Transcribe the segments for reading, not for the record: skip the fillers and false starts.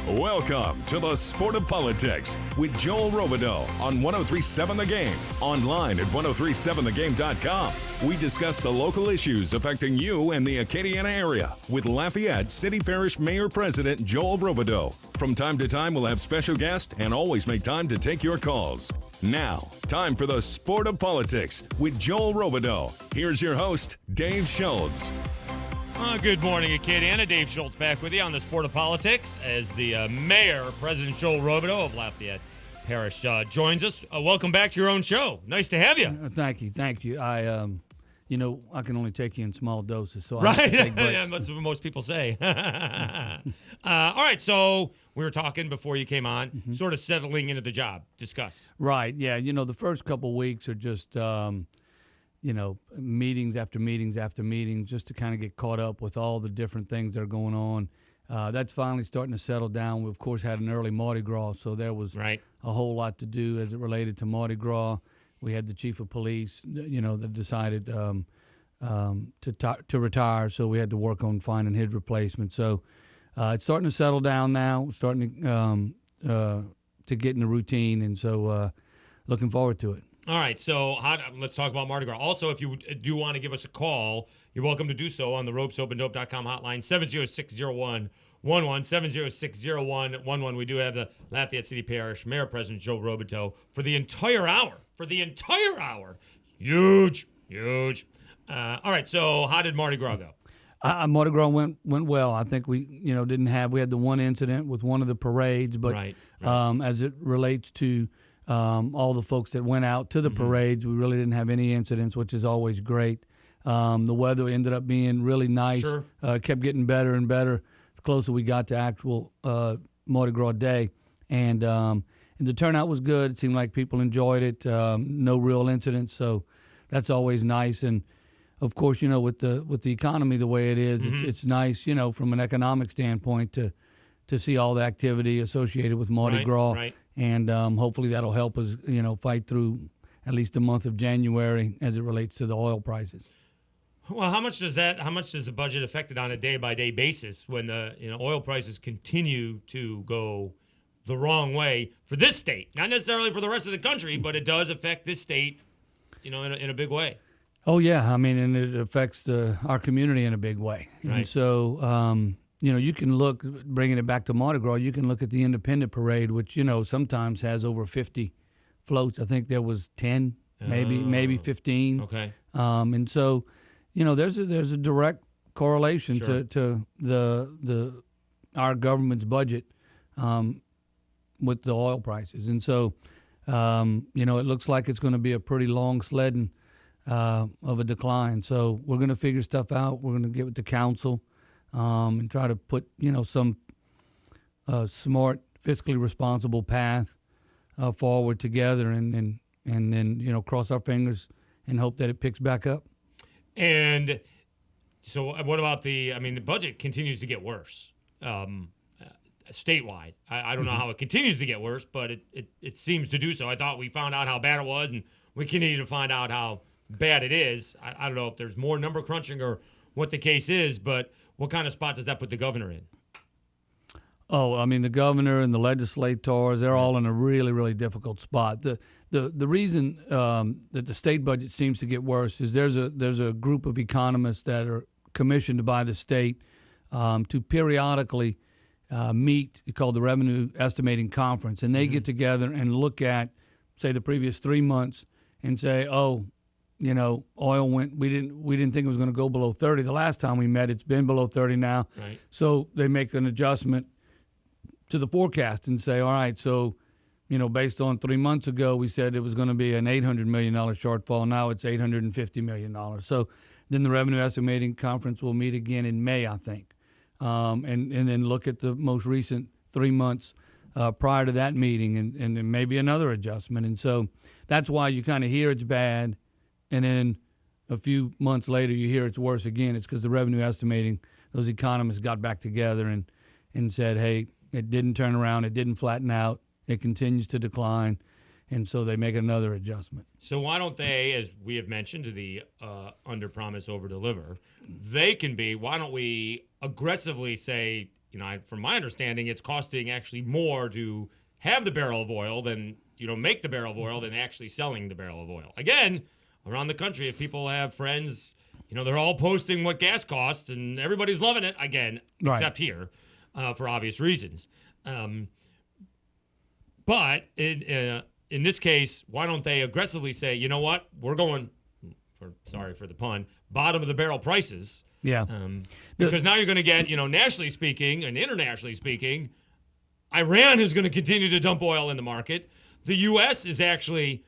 Welcome to the Sport of Politics with Joel Robideau on 1037 The Game, online at 1037thegame.com. We discuss the local issues affecting you and the Acadiana area with Lafayette City Parish Mayor President Joel Robideau. From time to time, we'll have special guests and always make time to take your calls. Now, time for the Sport of Politics with Joel Robideau. Here's your host, Dave Schultz. Good morning, Acadiana. Dave Schultz back with you on the Sport of Politics as the Mayor, President Joel Robideau of Lafayette Parish, joins us. Welcome back to your own show. Nice to have you. Thank you. I can only take you in small doses, so I right. have to take breaks. Yeah, that's what most people say. All right, so we were talking before you came on, sort of settling into the job. Discuss. Right. Yeah. The first couple of weeks are just meetings after meetings after meetings, just to kind of get caught up with all the different things that are going on. That's finally starting to settle down. We, of course, had an early Mardi Gras, so there was a whole lot to do as it related to Mardi Gras. We had the chief of police, that decided to retire, so we had to work on finding his replacement. So it's starting to settle down now, starting to get in the routine, and so looking forward to it. All right, so let's talk about Mardi Gras. Also, if you do want to give us a call, you're welcome to do so on the ropesoapanddope.com hotline, 7060111, 7060111. We do have the Lafayette City Parish Mayor President Joe Robideau for the entire hour. Huge. All right, so how did Mardi Gras go? Mardi Gras went well. I think we had the one incident with one of the parades, but as it relates to all the folks that went out to the parades, we really didn't have any incidents, which is always great. The weather ended up being really nice. Sure. Kept getting better and better the closer we got to actual Mardi Gras Day. And the turnout was good. It seemed like people enjoyed it. No real incidents, so that's always nice. And of course, with the economy the way it is, it's nice, from an economic standpoint to see all the activity associated with Mardi Gras. Right. And hopefully that'll help us, fight through at least the month of January as it relates to the oil prices. Well, how much does the budget affect it on a day-by-day basis when the oil prices continue to go the wrong way for this state? Not necessarily for the rest of the country, but it does affect this state, in a big way. Oh yeah, and it affects our community in a big way. Right. And so. You can look, bringing it back to Mardi Gras, you can look at the Independent Parade, which, sometimes has over 50 floats. I think there was 10, maybe 15. Okay. And so, there's a direct correlation Sure. to our government's budget with the oil prices. And so, it looks like it's going to be a pretty long sledding of a decline. So we're going to figure stuff out. We're going to get with the council. And try to put, some smart, fiscally responsible path forward together, and then cross our fingers and hope that it picks back up. And so, what about the budget continues to get worse statewide. I don't know how it continues to get worse, but it seems to do so. I thought we found out how bad it was, and we continue to find out how bad it is. I don't know if there's more number crunching or what the case is, but what kind of spot does that put the governor in? Oh, the governor and the legislators, they're all in a really, really difficult spot. The reason that the state budget seems to get worse is there's a group of economists that are commissioned by the state to periodically meet, called the Revenue Estimating Conference, and they get together and look at, say, the previous 3 months and say, oil went. We didn't think it was going to go below 30 the last time we met. It's been below 30 now. Right. So they make an adjustment to the forecast and say, all right, so based on 3 months ago, we said it was going to be an $800 million shortfall. Now it's $850 million. So then the Revenue Estimating Conference will meet again in May, I think, and then look at the most recent 3 months prior to that meeting and then maybe another adjustment. And so that's why you kind of hear it's bad. And then a few months later, you hear it's worse again. It's because the revenue estimating, those economists got back together and said, hey, it didn't turn around. It didn't flatten out. It continues to decline. And so they make another adjustment. So why don't they, as we have mentioned, the under-promise, over-deliver, why don't we aggressively say, from my understanding, it's costing actually more to have the barrel of oil than, make the barrel of oil than actually selling the barrel of oil. Again, around the country, if people have friends, they're all posting what gas costs and everybody's loving it, again, except here, for obvious reasons. But in this case, why don't they aggressively say, you know what, we're going, sorry for the pun, bottom of the barrel prices. Yeah. Because now you're going to get, nationally speaking and internationally speaking, Iran is going to continue to dump oil in the market. The U.S. is actually,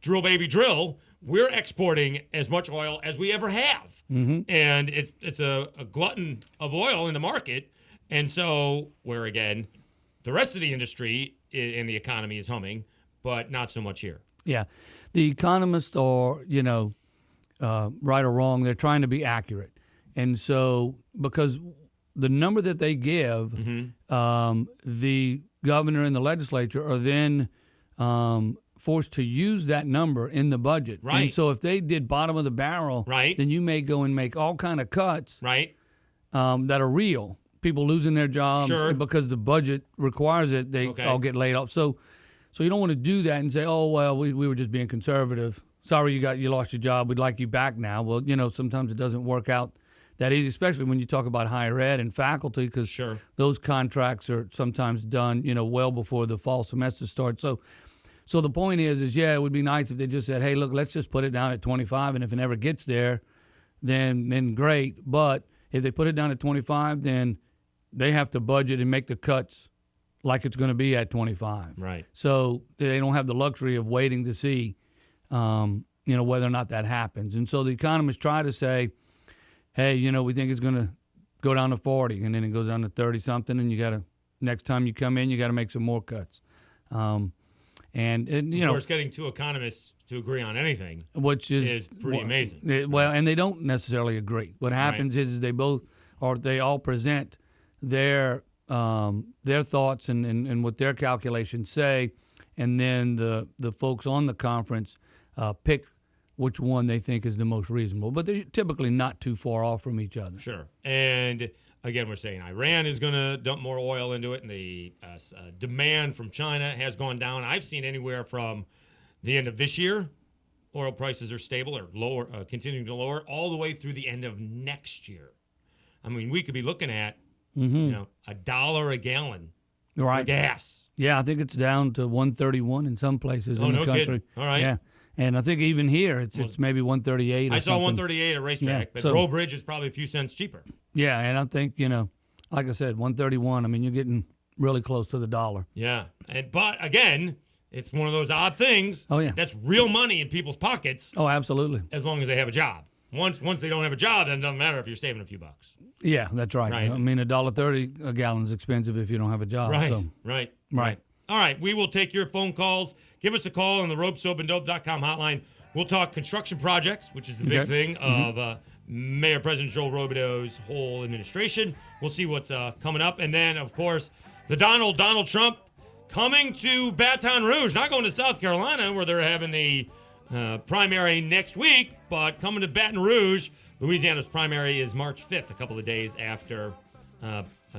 drill baby drill. We're exporting as much oil as we ever have. Mm-hmm. And it's a glutton of oil in the market. And so where, again, the rest of the industry in the economy is humming, but not so much here. Yeah. The economists are, right or wrong, they're trying to be accurate. And so because the number that they give, the governor and the legislature are then forced to use that number in the budget. Right. And so if they did bottom of the barrel, right, then you may go and make all kind of cuts, right, that are real. People losing their jobs, sure, because the budget requires it. They all get laid off. So you don't want to do that and say, oh well, we were just being conservative. Sorry, you lost your job. We'd like you back now. Well, sometimes it doesn't work out that easy, especially when you talk about higher ed and faculty, because sure, those contracts are sometimes done, well before the fall semester starts. So the point is yeah, it would be nice if they just said, hey, look, let's just put it down at 25, and if it never gets there, then great. But if they put it down at 25, then they have to budget and make the cuts like it's going to be at 25. Right. So they don't have the luxury of waiting to see, whether or not that happens. And so the economists try to say, hey, we think it's going to go down to 40, and then it goes down to 30-something, and next time you come in, you got to make some more cuts. Of course, getting two economists to agree on anything, which is pretty amazing. And they don't necessarily agree. What happens is they all present their thoughts and what their calculations say, and then the folks on the conference pick which one they think is the most reasonable. But they're typically not too far off from each other. Sure. And again, we're saying Iran is going to dump more oil into it, and the demand from China has gone down. I've seen anywhere from the end of this year, oil prices are stable or lower, continuing to lower, all the way through the end of next year. I mean, we could be looking at $1 a gallon for gas. Yeah, I think it's down to 131 in some places in the country. Kidding. All right. Yeah. And I think even here it's maybe 138. I saw 138 at racetrack, but Roe Bridge is probably a few cents cheaper. Yeah, and I think, like I said, 131, I mean, you're getting really close to the dollar. Yeah. But again, it's one of those odd things. Oh, yeah. That's real money in people's pockets. Oh, absolutely. As long as they have a job. Once they don't have a job, then it doesn't matter if you're saving a few bucks. Yeah, that's right. I mean, $1.30 a gallon is expensive if you don't have a job. Right, so. right. All right, we will take your phone calls. Give us a call on the ropesoapanddope.com hotline. We'll talk construction projects, which is the big thing of Mayor President Joel Robideau's whole administration. We'll see what's coming up. And then, of course, the Donald Trump coming to Baton Rouge, not going to South Carolina where they're having the primary next week, but coming to Baton Rouge. Louisiana's primary is March 5th, a couple of days after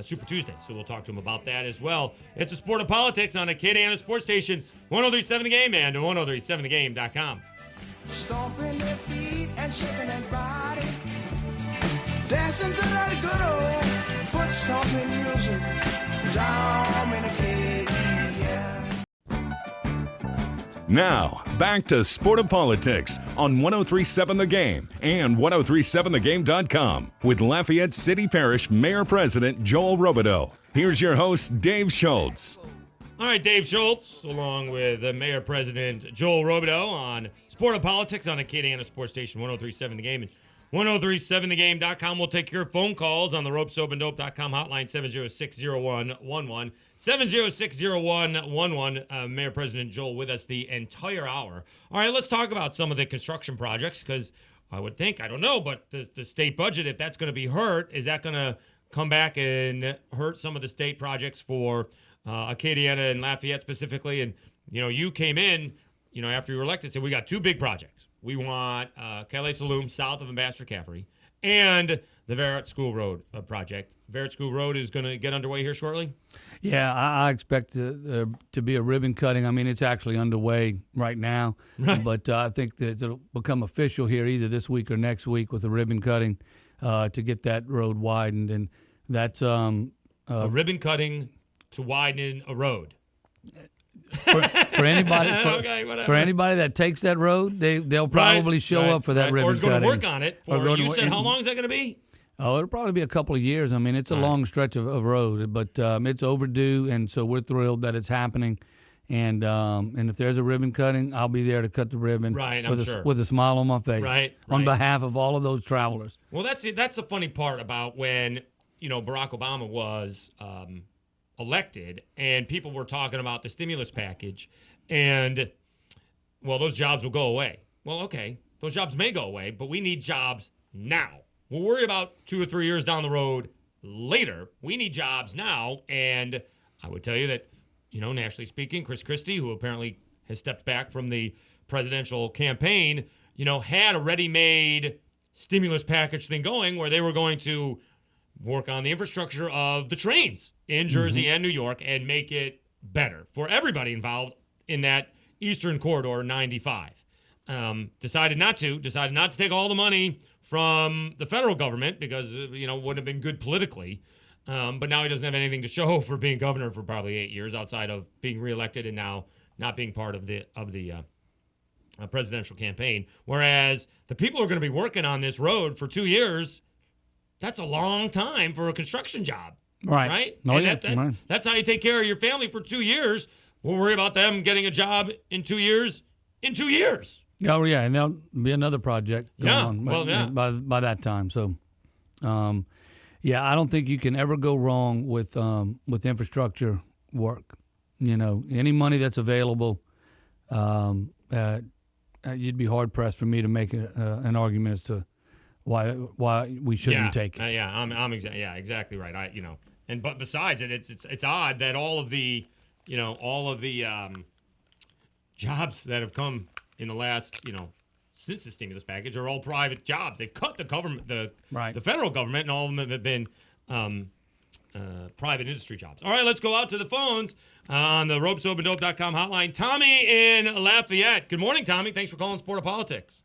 Super Tuesday. So we'll talk to him about that as well. It's a Sport of Politics on Acadiana Sports Station, 103.7 The Game and 103.7thegame.com. Stomping their feet and shaking their body, dancing to that good old foot stomping music down in Acadia. Now, back to Sport of Politics on 103.7 The Game and 103.7thegame.com with Lafayette City Parish Mayor President Joel Robideau. Here's your host, Dave Schultz. All right, Dave Schultz, along with Mayor President Joel Robideau on Sport of Politics on Acadiana Sports Station 103.7 The Game and 103.7thegame.com. We'll take your phone calls on the ropesoapanddope.com hotline 706-0111. 706-0111. Mayor President Joel with us the entire hour. All right, let's talk about some of the construction projects because I would think, I don't know, but the state budget, if that's going to be hurt, is that going to come back and hurt some of the state projects for Acadiana and Lafayette specifically? And, you came in, after you were elected, said we got two big projects. We want Calais Saloon south of Ambassador Caffrey, and the Verrett School Road project. Verrett School Road is going to get underway here shortly. Yeah, I expect to be a ribbon cutting. I mean, it's actually underway right now, but I think that it'll become official here either this week or next week with a ribbon cutting to get that road widened, and that's a ribbon cutting to widen a road. For anybody, for anybody that takes that road, they'll probably show up for that ribbon cutting. Or is going to work on it. You said how long is that going to be? Oh, it'll probably be a couple of years. I mean, it's a long stretch of road, but it's overdue, and so we're thrilled that it's happening. And if there's a ribbon cutting, I'll be there to cut the ribbon with a smile on my face, on behalf of all of those travelers. Well, that's the funny part about when Barack Obama was elected, and people were talking about the stimulus package, and those jobs will go away. Well, okay, those jobs may go away, but we need jobs now. We'll worry about 2 or 3 years down the road later. We need jobs now, and I would tell you that, nationally speaking, Chris Christie, who apparently has stepped back from the presidential campaign, had a ready-made stimulus package thing going where they were going to work on the infrastructure of the trains in Jersey and New York and make it better for everybody involved in that Eastern Corridor 95. Decided not to take all the money from the federal government because, wouldn't have been good politically. But now he doesn't have anything to show for being governor for probably 8 years outside of being reelected and now not being part of the presidential campaign. Whereas the people who are going to be working on this road for 2 years, that's a long time for a construction job. Right? Oh, and that's how you take care of your family for 2 years. We'll worry about them getting a job in 2 years. Oh, yeah, and there'll be another project going on by that time. So, I don't think you can ever go wrong with infrastructure work. Any money that's available, you'd be hard-pressed for me to make an argument as to why we shouldn't take it. I'm exactly right. But besides it, it's odd that all of the jobs that have come in the last, since the stimulus package are all private jobs. They've cut the government, the federal government, and all of them have been private industry jobs. All right, let's go out to the phones on the ropesoapanddope.com hotline. Tommy in Lafayette. Good morning, Tommy. Thanks for calling Sport of Politics.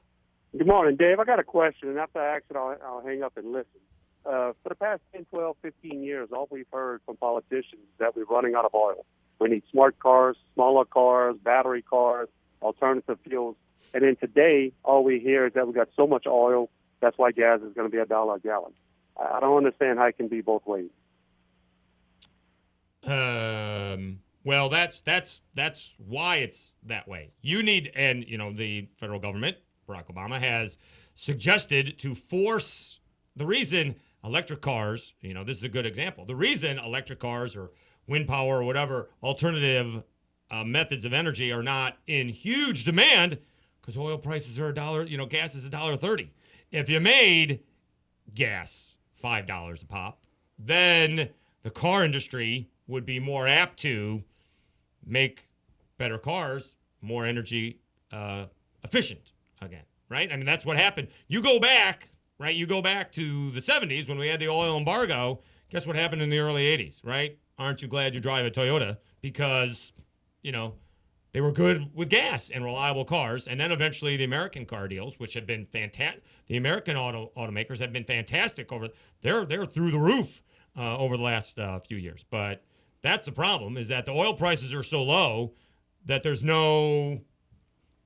Good morning, Dave. I got a question, and after I ask it, I'll hang up and listen. For the past 10, 12, 15 years, all we've heard from politicians is that we're running out of oil. We need smart cars, smaller cars, battery cars, alternative fuels. And then today, all we hear is that we got so much oil, that's why gas is going to be $1 a gallon. I don't understand how it can be both ways. Well, that's why it's that way. You need, and the federal government, Barack Obama, has suggested to force the reason electric cars, this is a good example. The reason electric cars or wind power or whatever alternative methods of energy are not in huge demand because oil prices are $1, gas is $1.30. If you made gas $5 a pop, then the car industry would be more apt to make better cars more energy efficient again, right? I mean, that's what happened. You go back to the 70s when we had the oil embargo. Guess what happened in the early 80s, right? Aren't you glad you drive a Toyota? Because, they were good with gas and reliable cars. And then eventually the American car deals, which have been fantastic. The American automakers have been fantastic they're through the roof over the last few years. But that's the problem, is that the oil prices are so low that there's no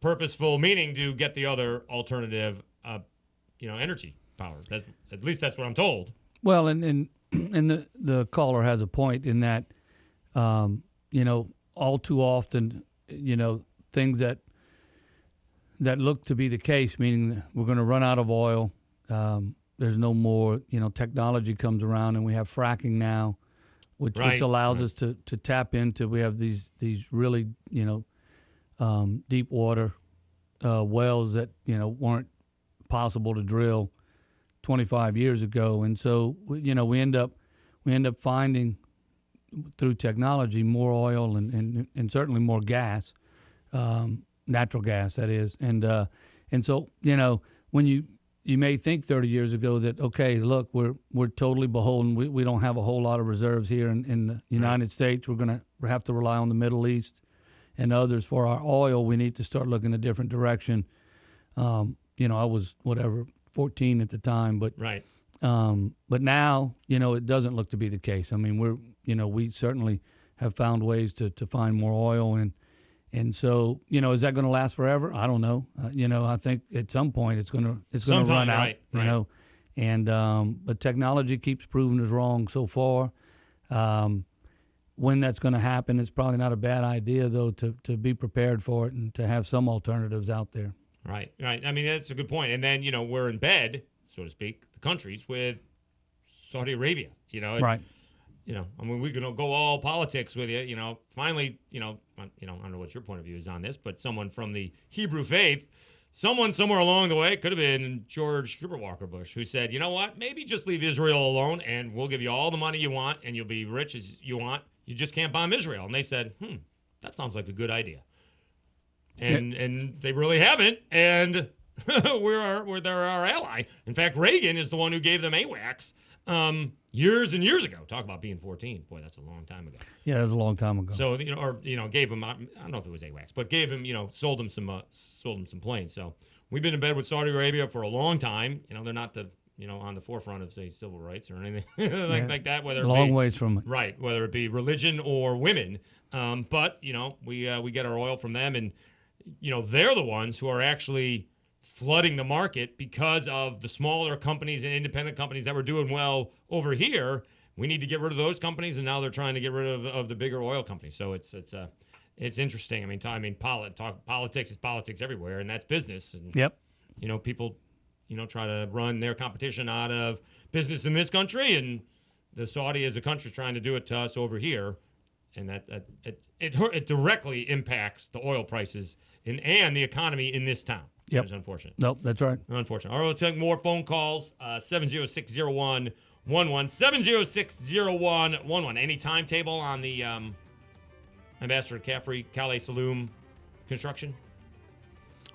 purposeful meaning to get the other alternative, energy power. At least that's what I'm told. Well, and the caller has a point in that, all too often, things that look to be the case, meaning we're going to run out of oil. There's no more, technology comes around, and we have fracking now, which allows us to tap into. We have these really, deep water wells that, weren't possible to drill 25 years ago. And so, we end up finding through technology more oil and certainly more gas, natural gas, that is. And so, when you may think 30 years ago that, okay, look, we're totally beholden. We don't have a whole lot of reserves here in the United States. We're going to have to rely on the Middle East and others for our oil. We need to start looking a different direction. I was 14 at the time, but Right. but now, it doesn't look to be the case. I mean, we certainly have found ways to find more oil, and so, is that going to last forever? I don't know. I think at some point it's going to run out. Right. And but technology keeps proving us wrong so far. When that's going to happen, it's probably not a bad idea though to be prepared for it and to have some alternatives out there. Right. I mean, that's a good point. And then, we're in bed, so to speak, the countries with Saudi Arabia, Right. I mean, we can go all politics with you, finally, I don't know what your point of view is on this, but someone from the Hebrew faith, someone somewhere along the way, could have been George Herbert Walker Bush, who said, you know what, maybe just leave Israel alone and we'll give you all the money you want and you'll be rich as you want. You just can't bomb Israel. And they said, that sounds like a good idea. And they really haven't. And they're our ally. In fact, Reagan is the one who gave them AWACS years and years ago. Talk about being 14. Boy, that's a long time ago. Yeah, that was a long time ago. So, gave him, I don't know if it was AWACS, but gave him, sold him some planes. So we've been in bed with Saudi Arabia for a long time. They're not on the forefront of, say, civil rights or anything like that. Whether a long ways from it. Right, whether it be religion or women. But, we get our oil from them, and, they're the ones who are actually flooding the market because of the smaller companies and independent companies that were doing well over here. We need to get rid of those companies, and now they're trying to get rid of the bigger oil companies. So it's interesting. Politics is politics everywhere, and that's business. And, Yep. People, try to run their competition out of business in this country, and the Saudi as a country is trying to do it to us over here, and it directly impacts the oil prices and the economy in this town. Yep. It's unfortunate. Nope, that's right. Unfortunate. All right, we'll take more phone calls. 7060111. 7060111. Any timetable on the Ambassador Caffrey Calais Saloon construction?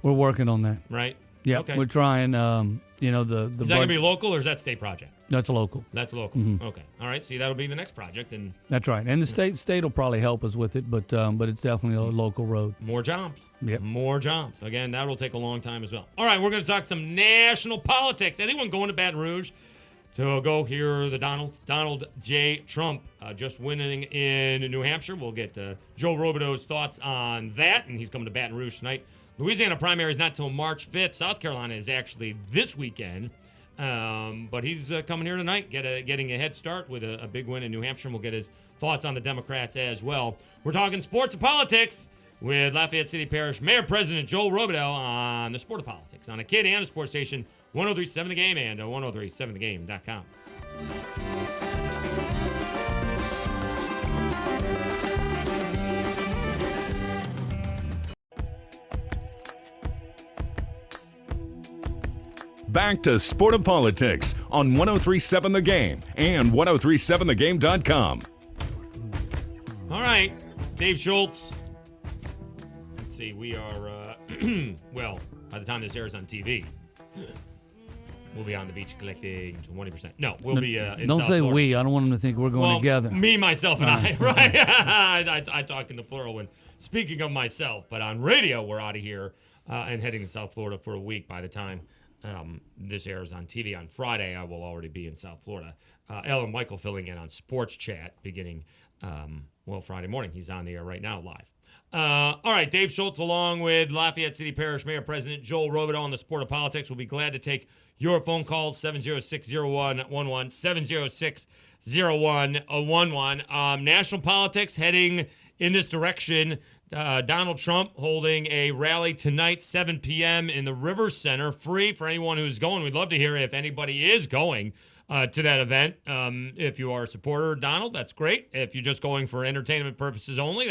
We're working on that. Right? Yeah, Okay. we're trying. The Is that going to be local, or is that state project? That's local. That's local. Mm-hmm. Okay. All right. See, that'll be the next project, and That's right, and the state will probably help us with it, but it's definitely a local road. more jobs. Yep. More jobs. Again, that will take a long time as well. All right, we're going to talk some national politics. Anyone going to Baton Rouge to go hear the Donald J. Trump just winning in New Hampshire? We'll get Joe Robideau's thoughts on that, and he's coming to Baton Rouge tonight. Louisiana primary is not till March 5th. South Carolina is actually this weekend. But he's coming here tonight, getting a head start with a big win in New Hampshire. And we'll get his thoughts on the Democrats as well. We're talking sports and politics with Lafayette City Parish Mayor President Joel Robideau on the Sport of Politics on Acadiana Sports Station 103.7 The Game and 103.7thegame.com. Back to Sport of Politics on 103.7 The Game and 103.7thegame.com. All right, Dave Schultz. Let's see, we are, well, by the time this airs on TV, we'll be on the beach collecting 20%. No, we'll be in Don't South say Florida. we. I don't want them to think we're going together. Me, myself, and I, right? I talk in the plural when speaking of myself, but on radio, we're out of here and heading to South Florida for a week. By the time this airs on TV on Friday, I will already be in South Florida. Ellen Michael filling in on Sports Chat beginning, Friday morning. He's on the air right now live. All right, Dave Schultz along with Lafayette City Parish Mayor President Joel Robideau on the Sport of Politics. We'll be glad to take your phone calls, 706-0111, 706-0111. National politics heading in this direction. Donald Trump holding a rally tonight, 7 p.m. in the River Center, free for anyone who's going. We'd love to hear if anybody is going to that event. If you are a supporter of Donald, that's great. If you're just going for entertainment purposes only,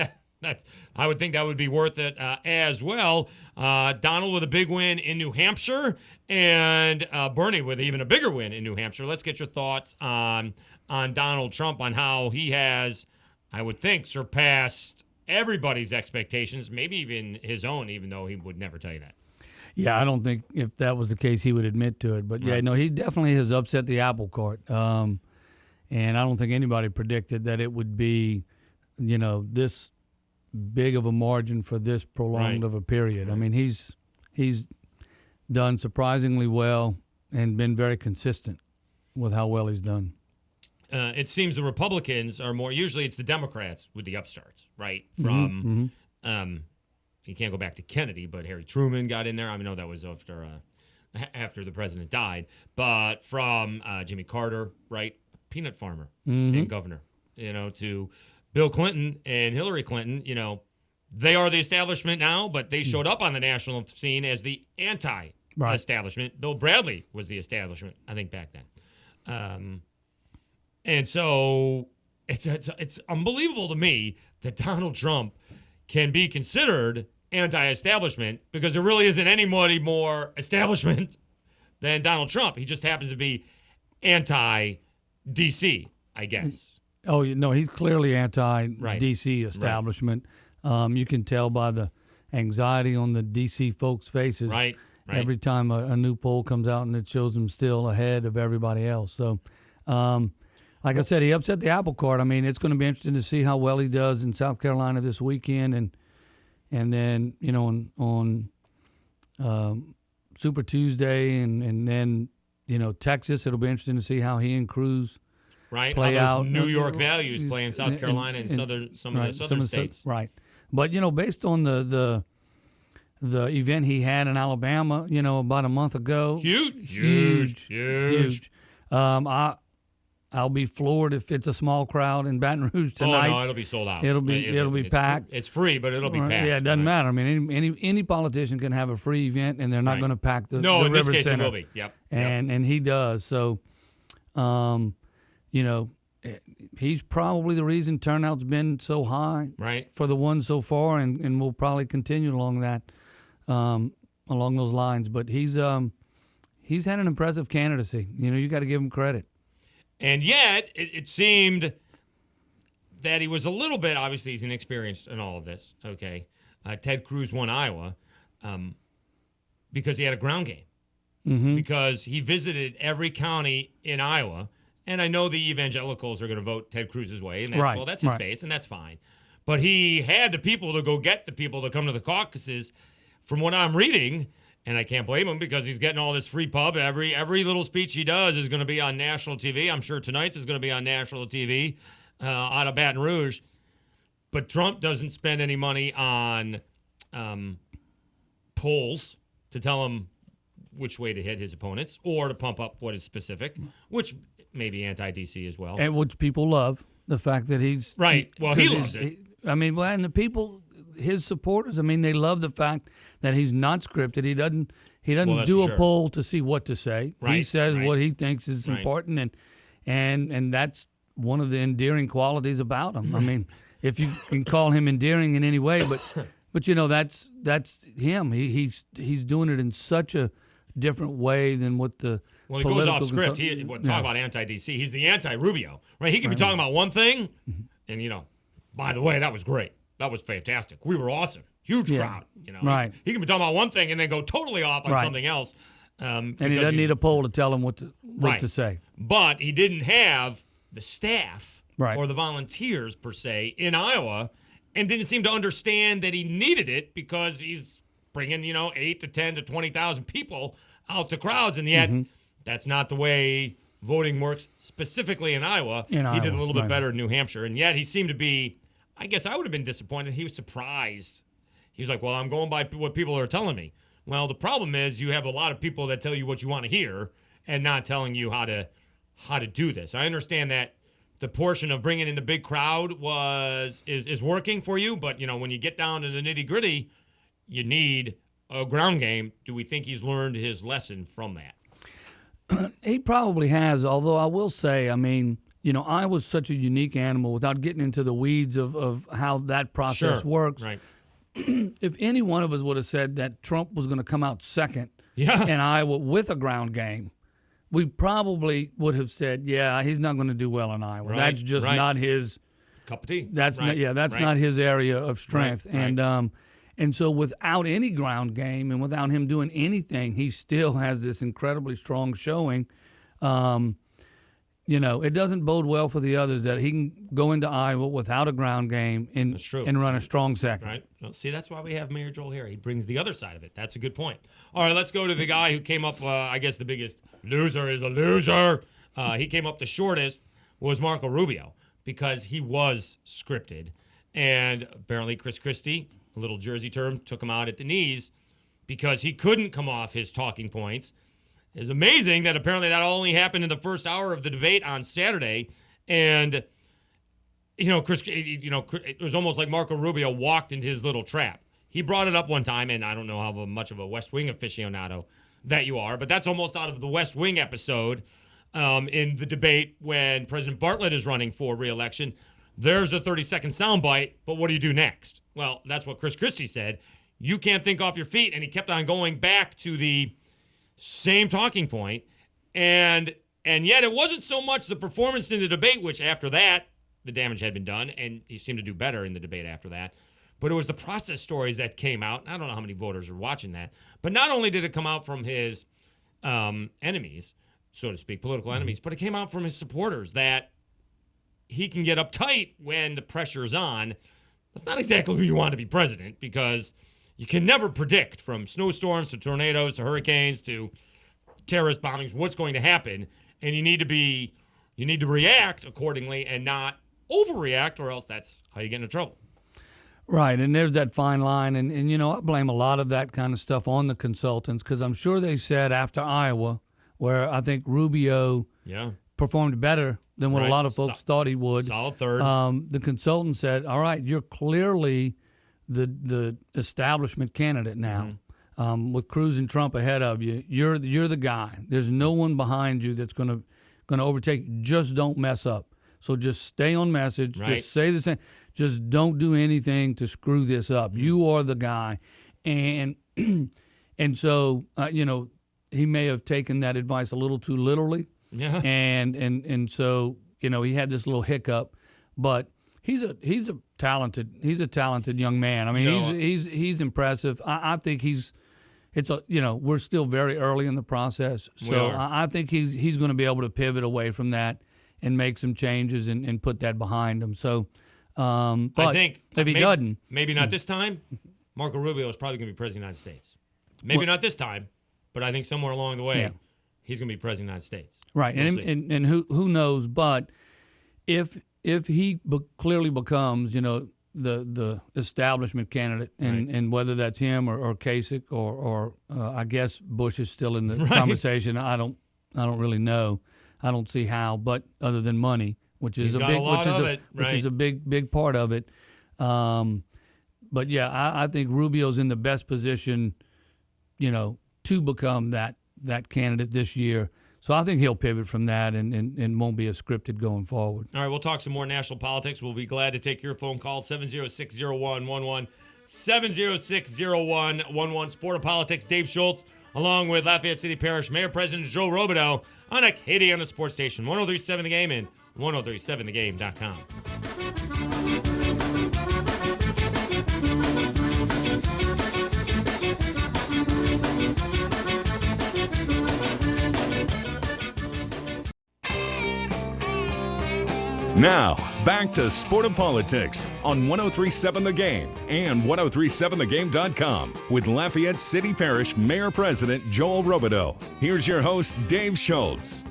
I would think that would be worth it as well. Donald with a big win in New Hampshire, and Bernie with even a bigger win in New Hampshire. Let's get your thoughts on Donald Trump, on how he has, I would think, surpassed everybody's expectations, maybe even his own, even though he would never tell you that. Yeah, I don't think if that was the case he would admit to it. But yeah, no, he definitely has upset the apple cart. And I don't think anybody predicted that it would be, this big of a margin for this prolonged of a period. I mean, he's done surprisingly well and been very consistent with how well he's done. It seems the Republicans are more. Usually, it's the Democrats with the upstarts, right? From you can't go back to Kennedy, but Harry Truman got in there. I know that was after the president died, but from Jimmy Carter, right? Peanut farmer and governor, to Bill Clinton and Hillary Clinton, they are the establishment now, but they showed up on the national scene as the anti-establishment. Bill Bradley was the establishment, I think, back then. And so it's unbelievable to me that Donald Trump can be considered anti-establishment because there really isn't anybody more establishment than Donald Trump. He just happens to be anti-DC, I guess. Oh, no, he's clearly anti-DC establishment. Right. You can tell by the anxiety on the DC folks' faces. Right. Every time a new poll comes out and it shows them still ahead of everybody else. So, like I said, he upset the apple cart. I mean, it's going to be interesting to see how well he does in South Carolina this weekend, and then on Super Tuesday, and then Texas. It'll be interesting to see how he and Cruz play how those out. New York values play in South Carolina and some of the southern states. Right, but based on the event he had in Alabama, about a month ago, huge. I'll be floored if it's a small crowd in Baton Rouge tonight. Oh no, it'll be sold out. It'll be packed. It's free, but it'll be packed. Yeah, it doesn't matter. I mean, any politician can have a free event, and they're not going to pack the in River this case Center. it will be. Yep. And he does. So, he's probably the reason turnout's been so high for the one so far, and will probably continue along those lines. But he's had an impressive candidacy. You got to give him credit. And yet, it seemed that he was a little bit, obviously he's inexperienced in all of this, okay? Ted Cruz won Iowa because he had a ground game. Because he visited every county in Iowa. And I know the evangelicals are going to vote Ted Cruz's way. And that's his base, and that's fine. But he had the people to go get the people to come to the caucuses. From what I'm reading, and I can't blame him because he's getting all this free pub. Every little speech he does is going to be on national TV. I'm sure tonight's is going to be on national TV out of Baton Rouge. But Trump doesn't spend any money on polls to tell him which way to hit his opponents or to pump up what is specific, which may be anti-DC as well. And which people love, the fact that he's... Right. Well, he loves it. And the people... His supporters, they love the fact that he's not scripted. He doesn't do a poll to see what to say. He says what he thinks is important, and that's one of the endearing qualities about him. If you can call him endearing in any way, but that's him. He's doing it in such a different way than what the he goes off script. Talk about anti-DC. He's the anti-Rubio, right? He could be talking about one thing, and by the way, that was great. That was fantastic. We were awesome. Huge crowd. Right. He can be talking about one thing and then go totally off on something else. And he doesn't need a poll to tell him what to say. But he didn't have the staff or the volunteers, per se, in Iowa and didn't seem to understand that he needed it because he's bringing, 8 to 10 to 20,000 people out to crowds. And yet that's not the way voting works, specifically in Iowa. He did a little bit better in New Hampshire. And yet he seemed to be... I guess I would have been disappointed. He was surprised. He was like, well, I'm going by what people are telling me. Well, the problem is you have a lot of people that tell you what you want to hear and not telling you how to do this. I understand that the portion of bringing in the big crowd is working for you, but, when you get down to the nitty-gritty, you need a ground game. Do we think he's learned his lesson from that? He probably has, although I will say, I was such a unique animal without getting into the weeds of how that process works. Right. If any one of us would have said that Trump was going to come out second in Iowa with a ground game, we probably would have said, he's not going to do well in Iowa. That's just not his cup of tea. That's not his area of strength. And so without any ground game and without him doing anything, he still has this incredibly strong showing. It doesn't bode well for the others that he can go into Iowa without a ground game and run a strong second. Right. Well, see, that's why we have Mayor Joel Harry. He brings the other side of it. That's a good point. All right, let's go to the guy who came up, I guess the biggest loser is a loser. He came up the shortest was Marco Rubio because he was scripted. And apparently Chris Christie, a little Jersey term, took him out at the knees because he couldn't come off his talking points. It's amazing that apparently that only happened in the first hour of the debate on Saturday. And, it was almost like Marco Rubio walked into his little trap. He brought it up one time, and I don't know how much of a West Wing aficionado that you are, but that's almost out of the West Wing episode in the debate when President Bartlett is running for re-election. There's a 30-second soundbite, but what do you do next? Well, that's what Chris Christie said. You can't think off your feet, and he kept on going back to the same talking point, and yet it wasn't so much the performance in the debate, which after that, the damage had been done, and he seemed to do better in the debate after that, but it was the process stories that came out. I don't know how many voters are watching that, but not only did it come out from his enemies, so to speak, political enemies, but it came out from his supporters that he can get uptight when the pressure is on. That's not exactly who you want to be president because you can never predict from snowstorms to tornadoes to hurricanes to terrorist bombings what's going to happen, and you need to react accordingly and not overreact, or else that's how you get into trouble. Right, and there's that fine line, and I blame a lot of that kind of stuff on the consultants because I'm sure they said after Iowa, where I think Rubio performed better than what a lot of folks thought he would. Solid third. The consultant said, all right, you're clearly the establishment candidate now. With Cruz and Trump ahead of you, you're the guy. There's no one behind you that's going to overtake you. Just don't mess up. So just stay on message. Right. Just say the same. Just don't do anything to screw this up. You are the guy. And so he may have taken that advice a little too literally. Yeah. And so he had this little hiccup, but he's a talented young man. I mean, he's impressive. I think we're still very early in the process, so I think he's going to be able to pivot away from that and make some changes and put that behind him. So, but I think if he doesn't, maybe not this time. Marco Rubio is probably going to be president of the United States. Maybe not this time, but I think somewhere along the way, he's going to be president of the United States. Right, We'll and who knows? But if he clearly becomes, the establishment candidate, and whether that's him or Kasich or I guess Bush is still in the conversation. I don't really know. I don't see how, but other than money, which is which is a big part of it. But yeah, I think Rubio's in the best position, to become that candidate this year. So I think he'll pivot from that and won't be as scripted going forward. All right, we'll talk some more national politics. We'll be glad to take your phone call, 706-0111, 706-0111. Sport of Politics, Dave Schultz, along with Lafayette City Parish Mayor President Joe Robideau on Acadiana Sports Station, 103.7 The Game and 103.7thegame.com. Now, back to Sport of Politics on 103.7 The Game and 103.7thegame.com with Lafayette City Parish Mayor President Joel Robideau. Here's your host, Dave Schultz.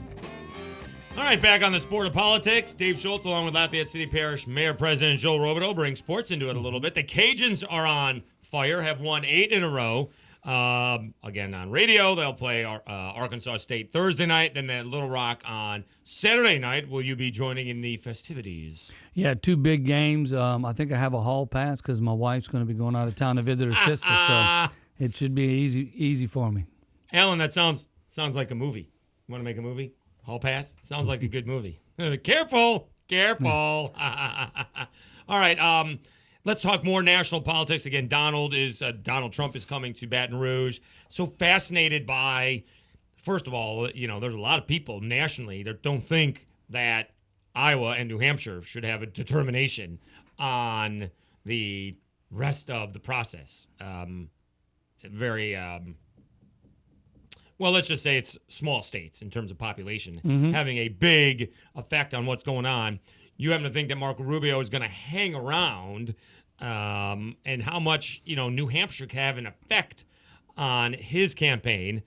All right, back on the Sport of Politics. Dave Schultz, along with Lafayette City Parish Mayor President Joel Robideau, bring sports into it a little bit. The Cajuns are on fire, have won 8 in a row. Again, on radio, they'll play Arkansas State Thursday night, then at Little Rock on Saturday night. Will you be joining in the festivities? Yeah, 2 big games. I think I have a hall pass because my wife's going to be going out of town to visit her sister, so it should be easy for me. Alan, that sounds like a movie. You want to make a movie? Hall pass? Sounds like a good movie. Careful. All right, let's talk more national politics. Again, Donald Trump is coming to Baton Rouge. So fascinated by, first of all, there's a lot of people nationally that don't think that Iowa and New Hampshire should have a determination on the rest of the process. Very well, let's just say it's small states in terms of population having a big effect on what's going on. You happen to think that Marco Rubio is going to hang around, and how much New Hampshire can have an effect on his campaign.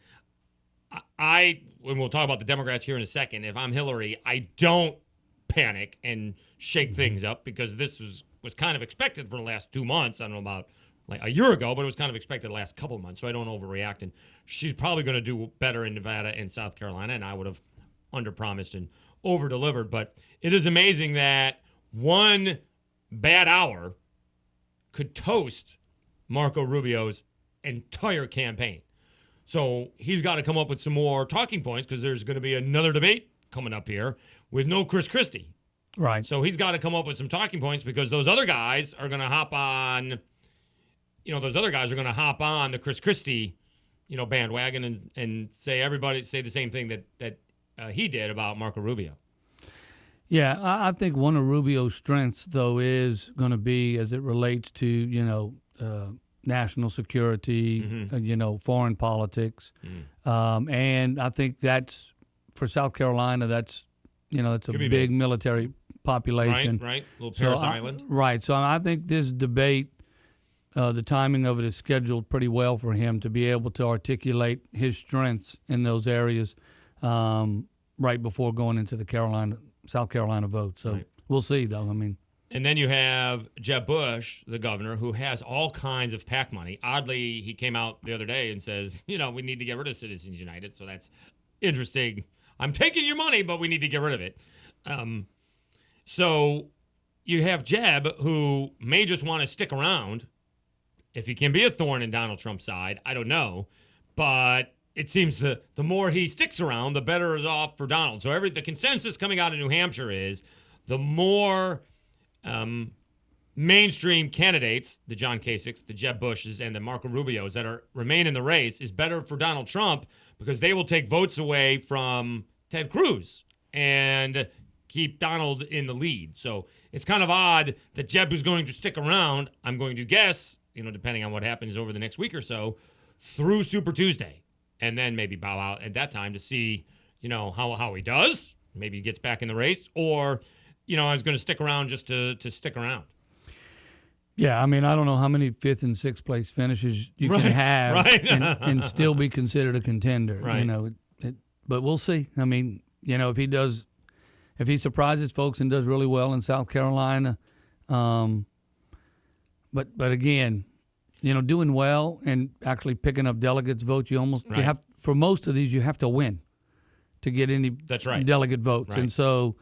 And we'll talk about the Democrats here in a second. If I'm Hillary, I don't panic and shake things up, because this was kind of expected for the last 2 months. I don't know about like a year ago, but it was kind of expected the last couple of months, so I don't overreact. And she's probably going to do better in Nevada and South Carolina, and I would have underpromised and over-delivered. But it is amazing that one bad hour could toast Marco Rubio's entire campaign. So he's got to come up with some more talking points, because there's going to be another debate coming up here with no Chris Christie. Right. So he's got to come up with some talking points, because those other guys are going to hop on, the Chris Christie, bandwagon and say the same thing that he did about Marco Rubio. Yeah, I think one of Rubio's strengths, though, is going to be as it relates to, national security, foreign politics. And I think that's, for South Carolina, that's a big military population. Right. Little Paris Island. Right. So I think this debate, the timing of it is scheduled pretty well for him to be able to articulate his strengths in those areas right before going into the South Carolina vote. So we'll see, though. And then you have Jeb Bush, the governor, who has all kinds of PAC money. Oddly, he came out the other day and says, we need to get rid of Citizens United. So that's interesting. I'm taking your money, but we need to get rid of it. So you have Jeb, who may just want to stick around. If he can be a thorn in Donald Trump's side, I don't know. But it seems the more he sticks around, the better it's off for Donald. So the consensus coming out of New Hampshire is the more mainstream candidates, the John Kasichs, the Jeb Bushes, and the Marco Rubios that remain in the race is better for Donald Trump, because they will take votes away from Ted Cruz and keep Donald in the lead. So it's kind of odd that Jeb is going to stick around, I'm going to guess, depending on what happens over the next week or so, through Super Tuesday, and then maybe bow out at that time to see, how he does. Maybe he gets back in the race, or, I was going to stick around just to stick around. Yeah, I don't know how many 5th and 6th place finishes you can have and still be considered a contender. Right. But we'll see. If he surprises folks and does really well in South Carolina, but again, doing well and actually picking up delegates' votes, you have, for most of these, you have to win to get any delegate votes. Right. And so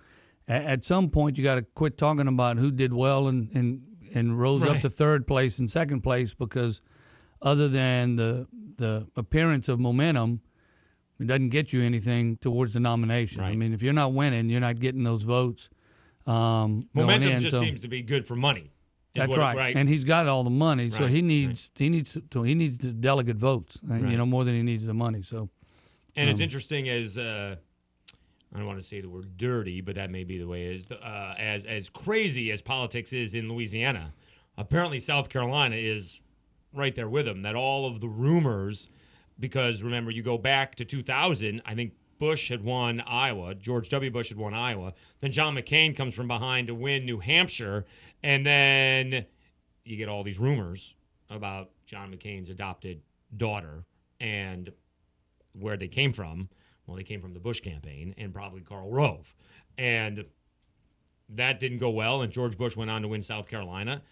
at some point, you got to quit talking about who did well and rose up to 3rd place and 2nd place, because other than the appearance of momentum, it doesn't get you anything towards the nomination. Right. If you're not winning, you're not getting those votes. Momentum seems to be good for money. That's right. And he's got all the money, so he needs the delegate votes, more than he needs the money. So, and it's interesting as I don't want to say the word dirty, but that may be the way it is. As crazy as politics is in Louisiana, apparently South Carolina is right there with them. That all of the rumors, because remember, you go back to 2000, I think Bush had won Iowa. George W. Bush had won Iowa. Then John McCain comes from behind to win New Hampshire. And then you get all these rumors about John McCain's adopted daughter and where they came from. Well, they came from the Bush campaign and probably Karl Rove. And that didn't go well, and George Bush went on to win South Carolina.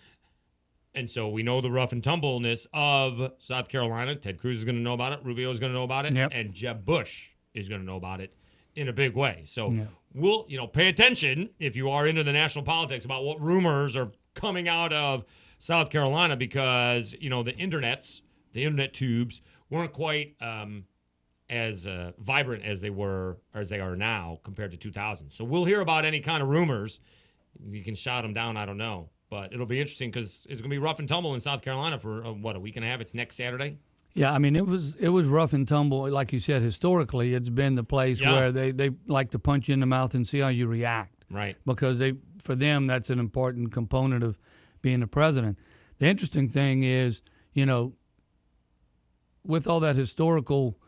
And so we know the rough and tumbleness of South Carolina. Ted Cruz is going to know about it. Rubio is going to know about it. Yep. And Jeb Bush is going to know about it in a big way. So we'll, pay attention if you are into the national politics about what rumors are coming out of South Carolina, because, the internet tubes weren't quite as vibrant as they are now compared to 2000. So we'll hear about any kind of rumors. You can shout them down. I don't know. But it'll be interesting, because it's going to be rough and tumble in South Carolina for, a week and a half? It's next Saturday? Yeah, it was rough and tumble. Like you said, historically, it's been the place where they like to punch you in the mouth and see how you react. Right. Because for them, that's an important component of being the president. the interesting thing is, with all that historical,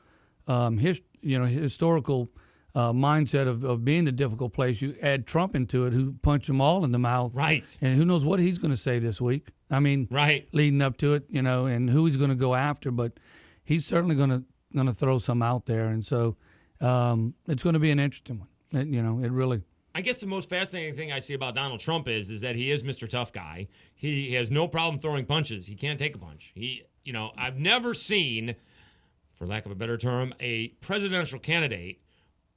historical mindset of being the difficult place, you add Trump into it, who punched them all in the mouth. Right. And who knows what he's going to say this week. I mean, right. leading up to it, and who he's going to go after. But he's certainly going to throw some out there. And so it's going to be an interesting one. It really. I guess the most fascinating thing I see about Donald Trump is that he is Mr. Tough Guy. He has no problem throwing punches. He can't take a punch. I've never seen, for lack of a better term, a presidential candidate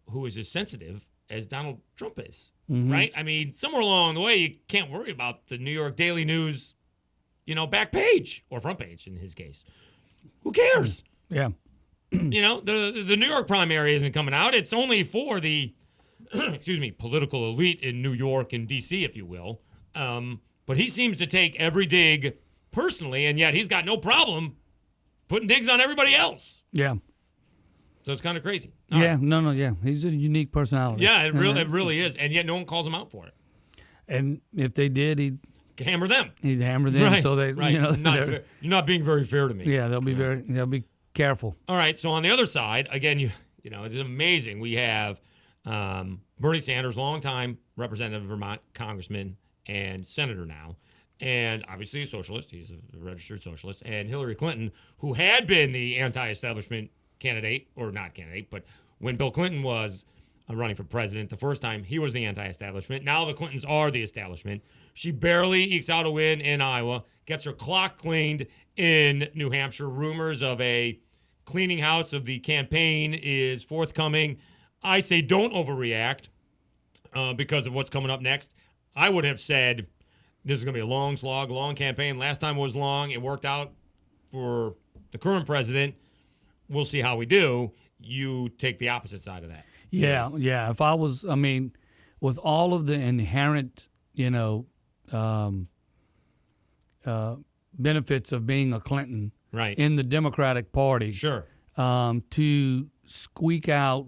who is as sensitive as Donald Trump is, right? I mean, somewhere along the way, you can't worry about the New York Daily News, back page or front page in his case. Who cares? Yeah. The New York primary isn't coming out. It's only for the, political elite in New York and D.C., if you will. But he seems to take every dig personally, and yet he's got no problem putting digs on everybody else. Yeah. So it's kind of crazy. Yeah, no. He's a unique personality. Yeah, it really is, and yet no one calls him out for it. And if they did, he'd hammer them. He'd hammer them. Right, So they, right. You're not being very fair to me. Yeah, they'll be careful. All right. So on the other side, again, it's amazing. We have Bernie Sanders, longtime representative of Vermont, congressman and senator now, and obviously a socialist. He's a registered socialist. And Hillary Clinton, who had been the anti-establishment candidate, or not candidate, but when Bill Clinton was running for president the first time, he was the anti-establishment. Now the Clintons are the establishment. She barely ekes out a win in Iowa, gets her clock cleaned in New Hampshire. Rumors of a cleaning house of the campaign is forthcoming. I say don't overreact because of what's coming up next. I would have said this is going to be a long slog, long campaign. Last time was long. It worked out for the current president. We'll see how we do. You take the opposite side of that. Yeah. If I was, with all of the inherent, benefits of being a Clinton right. in the Democratic Party, sure, to squeak out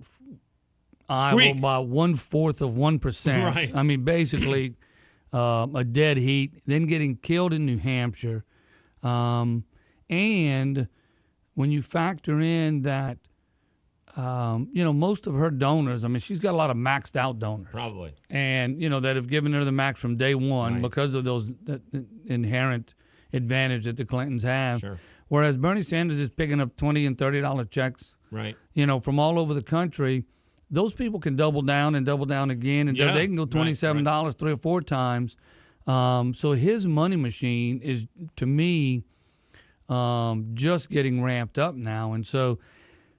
Iowa by 1/4 of 1%. Right. Basically a dead heat, then getting killed in New Hampshire. And when you factor in that, most of her donors, she's got a lot of maxed out donors. Probably. And, that have given her the max from day one because of that inherent advantage that the Clintons have. Sure. Whereas Bernie Sanders is picking up $20 and $30 checks, right? From all over the country. Those people can double down and double down again, and they can go $27 3 or 4 times. So his money machine is, to me, just getting ramped up now. And so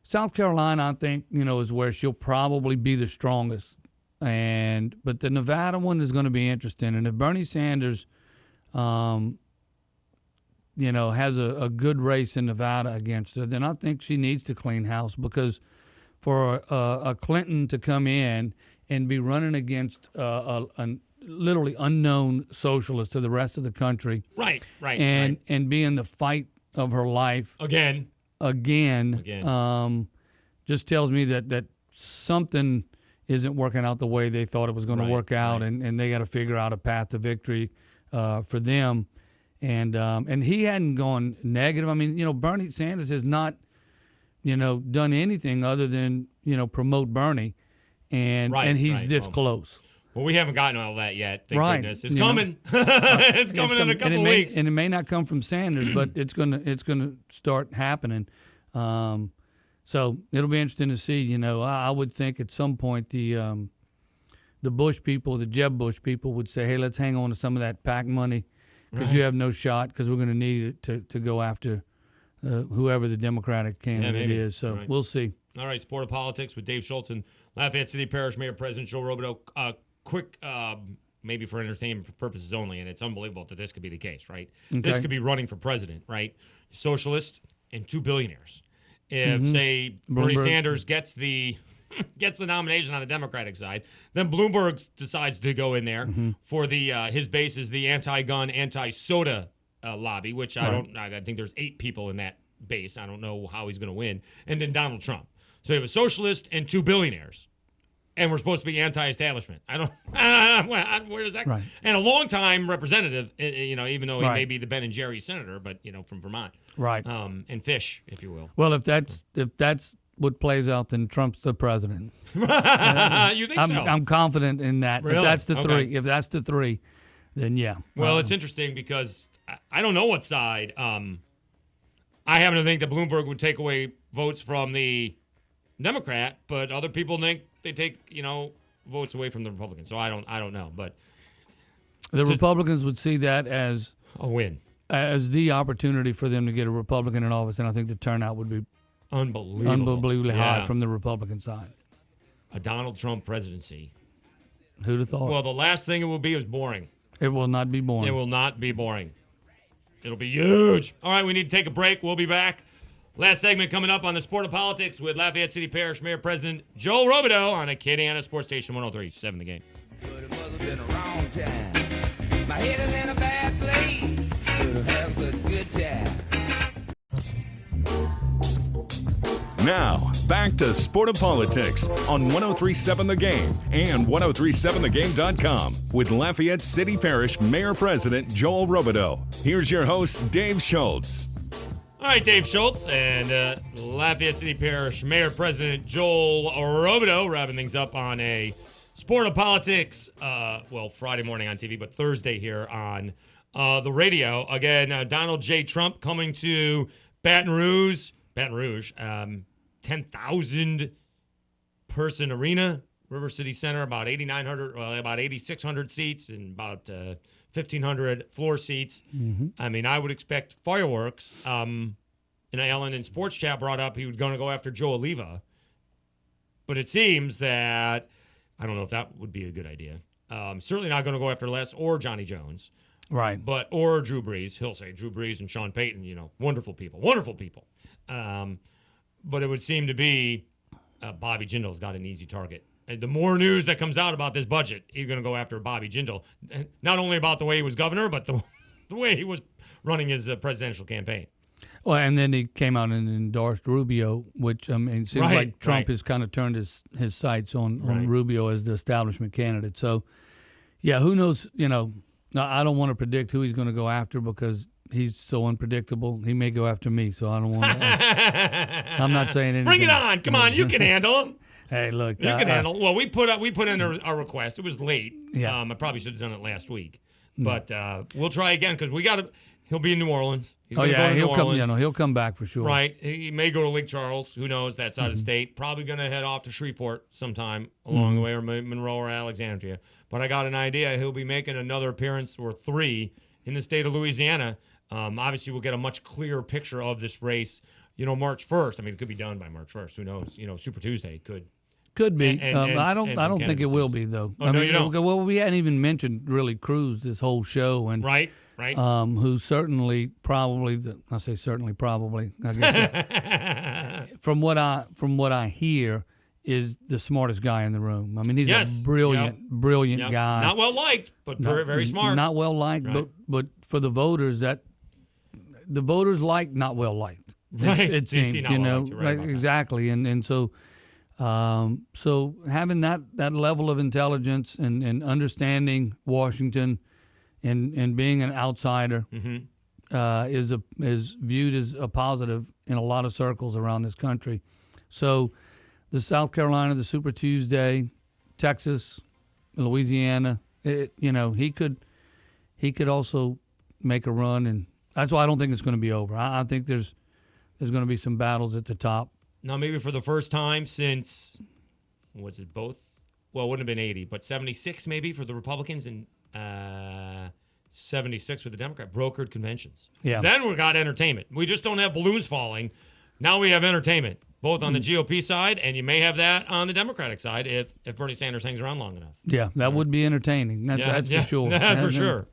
South Carolina, I think, is where she'll probably be the strongest. But the Nevada one is going to be interesting. And if Bernie Sanders, has a good race in Nevada against her, then I think she needs to clean house, because for a Clinton to come in and be running against a literally unknown socialist to the rest of the country, and be in the fight of her life again, just tells me that something isn't working out the way they thought it was going to work out, and they got to figure out a path to victory for them. And he hadn't gone negative. Bernie Sanders has not, done anything other than, promote Bernie, and he's this close. Well, we haven't gotten all that yet. Thank goodness. It's coming. It's coming in a couple of weeks. And it may not come from Sanders, but it's gonna start happening. So it'll be interesting to see. I would think at some point the Bush people, the Jeb Bush people, would say, hey, let's hang on to some of that PAC money, because you have no shot, because we're going to need it to go after whoever the Democratic candidate is. So we'll see. All right, Sport of Politics with Dave Schultz and Lafayette City Parish Mayor President Joe Robideau. Quick, maybe for entertainment purposes only, and it's unbelievable that this could be the case, right? Okay. This could be running for president, right? Socialist and 2 billionaires. If, say, Bernie Sanders gets the nomination on the Democratic side, then Bloomberg decides to go in there for the his base is the anti-gun, anti-soda lobby, which I think there's 8 people in that base. I don't know how he's going to win. And then Donald Trump. So you have a socialist and 2 billionaires. and we're supposed to be anti-establishment. I don't. Where does that? Right. And a longtime representative, even though he Right. may be the Ben and Jerry senator, but from Vermont, Right. and fish, if you will. Well, if that's what plays out, then Trump's the president. You think so? I'm confident in that. Really? If that's the Okay. three, then yeah. Well, it's interesting because I don't know what side. I happen to think that Bloomberg would take away votes from the Democrat, but other people think they take votes away from the Republicans. So I don't know, but The Republicans would see that as a win. the opportunity for them to get a Republican in office, and I think the turnout would be Unbelievable. high Yeah. from the Republican side. A Donald Trump presidency. Who'd have thought? Well, the last thing it will be is boring. It will not be boring. It will not be boring. It'll be huge. All right, we need to take a break. We'll be back. Last segment coming up on the Sport of Politics with Lafayette City Parish Mayor President Joel Robideau on Acadiana Sports Station 103.7 The Game. But it must have been a wrong time. My head is in a bad place. But have such a good time. Now, back to Sport of Politics on 103.7 The Game and 1037thegame.com with Lafayette City Parish Mayor President Joel Robideau. Here's your host, Dave Schultz. All right, Dave Schultz and Lafayette City Parish Mayor President Joel Robideau wrapping things up on a Sport of Politics, Friday morning on TV, but Thursday here on the radio. Again, Donald J. Trump coming to Baton Rouge, 10,000 person arena, River City Center, about 8,600 seats and about 1,500 floor seats. Mm-hmm. I mean, I would expect fireworks. And Ellen in Sports Chat brought up he was going to go after Joe Oliva. But it seems that, I don't know if that would be a good idea. Certainly not going to go after Les or Johnny Jones. right. Or Drew Brees. He'll say Drew Brees and Sean Payton, wonderful people. But it would seem to be Bobby Jindal's got an easy target. And the more news that comes out about this budget, he's going to go after Bobby Jindal. Not only about the way he was governor, but the way he was running his presidential campaign. Well, and then he came out and endorsed Rubio, which it seems Right, like Trump right. has kind of turned his sights on Right. Rubio as the establishment candidate. So, yeah, who knows? Now, I don't want to predict who he's going to go after because he's so unpredictable. He may go after me, so I don't want to. I'm not saying anything. Bring it on. Come on. You can handle him. Hey, look. You can handle. Well, we put in a request. It was late. Yeah. I probably should have done it last week, but we'll try again because we got to. He'll be in New Orleans. He's Oh gonna yeah, go to he'll New come. Orleans. He'll come back for sure. Right. He may go to Lake Charles. Who knows? That side of the Mm-hmm. state. Probably going to head off to Shreveport sometime along the way, or Monroe or Alexandria. But I got an idea. He'll be making another appearance or 3 in the state of Louisiana. Obviously, we'll get a much clearer picture of this race. March 1st. I mean, it could be done by March 1st. Who knows? Super Tuesday could. Could be. And I don't some think it will candidacies. be though. Oh, no, you don't? Well, we hadn't even mentioned really Cruz this whole show, and Right. who certainly probably I say certainly probably I guess from what I hear is the smartest guy in the room. I mean, he's Yes. a brilliant Yep. guy. Not well liked, but very, very smart. Not well liked, Right. but for the voters the voters like not well liked. Right. It DC seems, not well liked. You're right right, about that. exactly, and so. So having that level of intelligence and understanding Washington and being an outsider is viewed as a positive in a lot of circles around this country. So the South Carolina, the Super Tuesday, Texas, Louisiana, he could also make a run, and that's why I don't think it's going to be over. I think there's going to be some battles at the top. Now, maybe for the first time since, was it both? Well, it wouldn't have been 80, but 76 maybe for the Republicans and 76 for the Democrat, brokered conventions. Yeah. Then we got entertainment. We just don't have balloons falling. Now we have entertainment, both on the GOP side, and you may have that on the Democratic side if Bernie Sanders hangs around long enough. Yeah, that would be entertaining. That's for sure. That's for sure.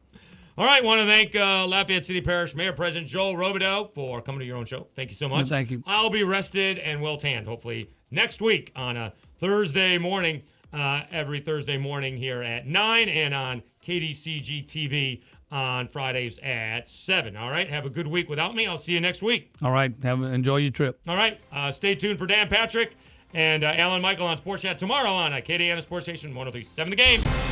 All right, want to thank Lafayette City Parish Mayor President Joel Robideau for coming to your own show. Thank you so much. Thank you. I'll be rested and well tanned, hopefully, next week on a Thursday morning, every Thursday morning here at 9 and on KDCG TV on Fridays at 7. All right, have a good week without me. I'll see you next week. All right, enjoy your trip. All right, stay tuned for Dan Patrick And Alan Michael on Sports Chat tomorrow on Acadiana Sports Station 103.7 The Game.